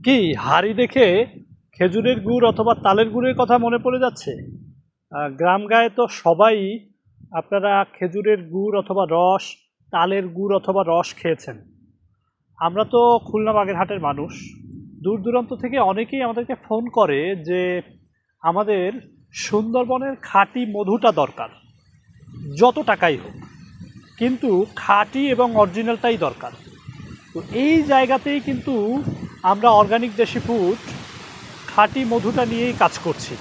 কি হাড়ি দেখে খেজুরের গুড় অথবা তালের গুড়ের কথা মনে পড়ে যাচ্ছে? গ্রাম গায়ে তো সবাই আপনারা খেজুরের গুড় অথবা রস, তালের গুড় অথবা রস খেয়েছেন। আমরা তো খুলনা বাগেরহাটের মানুষ। দূর দূরান্ত থেকে অনেকেই আমাদেরকে ফোন করে যে আমাদের সুন্দরবনের খাঁটি মধুটা দরকার, যত টাকাই হোক, কিন্তু খাঁটি এবং অরিজিনালটাই দরকার। তো এই জায়গাতেই কিন্তু আমরা অর্গানিক দেশি ফুড খাঁটি মধুটা নিয়েই কাজ করছি।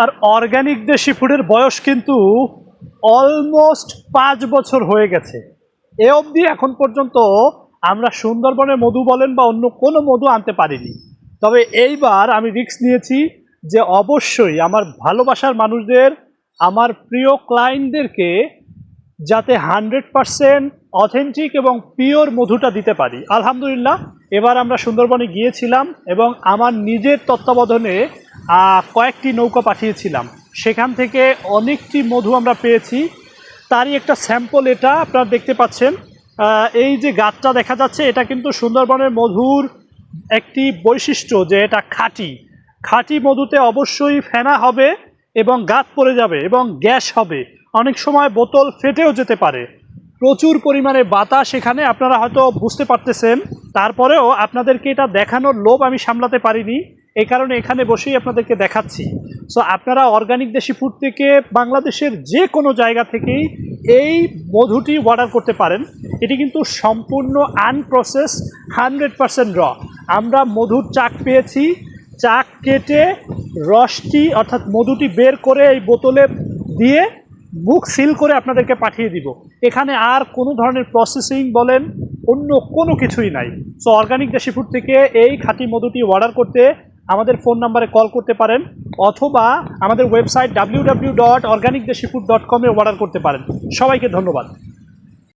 আর অর্গানিক দেশি ফুডের বয়স কিন্তু অলমোস্ট 5 বছর হয়ে গেছে। এ অবধি এখন পর্যন্ত আমরা সুন্দরবনের মধু বলেন বা অন্য কোনো মধু আনতে পারিনি। তবে এইবার আমি রিস্ক নিয়েছি যে অবশ্যই আমার ভালোবাসার মানুষদের, আমার প্রিয় ক্লায়েন্টদেরকে যাতে 100% অথেন্টিক এবং পিওর মধুটা দিতে পারি। আলহামদুলিল্লাহ, এবার আমরা সুন্দরবনে গিয়েছিলাম এবং আমার নিজের তত্ত্বাবধানে কয়েকটি নৌকা পাঠিয়েছিলাম। সেখান থেকে অনেকটি মধু আমরা পেয়েছি। তারই একটা স্যাম্পল এটা আপনারা দেখতে পাচ্ছেন। এই যে গাছটা দেখা যাচ্ছে, এটা কিন্তু সুন্দরবনের মধুর একটি বৈশিষ্ট্য যে এটা খাঁটি। খাঁটি মধুতে অবশ্যই ফেনা হবে এবং গাছ পড়ে যাবে এবং গ্যাস হবে, অনেক সময় বোতল ফেটেও যেতে পারে। প্রচুর পরিমাণে বাতাস এখানে, আপনারা হয়তো বুঝতে পারতেছেন। তারপরেও আপনাদেরকে এটা দেখানোর লোভ আমি সামলাতে পারিনি, এই কারণে এখানে বসেই আপনাদেরকে দেখাচ্ছি। সো আপনারা অর্গানিক দেশি ফুড থেকে বাংলাদেশের যে কোনো জায়গা থেকেই এই মধুটি অর্ডার করতে পারেন। এটি কিন্তু সম্পূর্ণ আনপ্রসেস, 100% র। আমরা মধুর চাক পেয়েছি, চাক কেটে রসটি অর্থাৎ মধুটি বের করে এই বোতলে দিয়ে বুক সিল করে আপনাদেরকে পাঠিয়ে দিব। এখানে আর কোনো ধরনের প্রসেসিং বলেন অন্য কোনো কিছুই নাই। সো অর্গানিক দেশি ফুড থেকে এই খাঁটি মধুটি অর্ডার করতে আমাদের ফোন নাম্বারে কল করতে পারেন অথবা আমাদের ওয়েবসাইট www.organicdeshifood.com-এ অর্ডার করতে পারেন। সবাইকে ধন্যবাদ।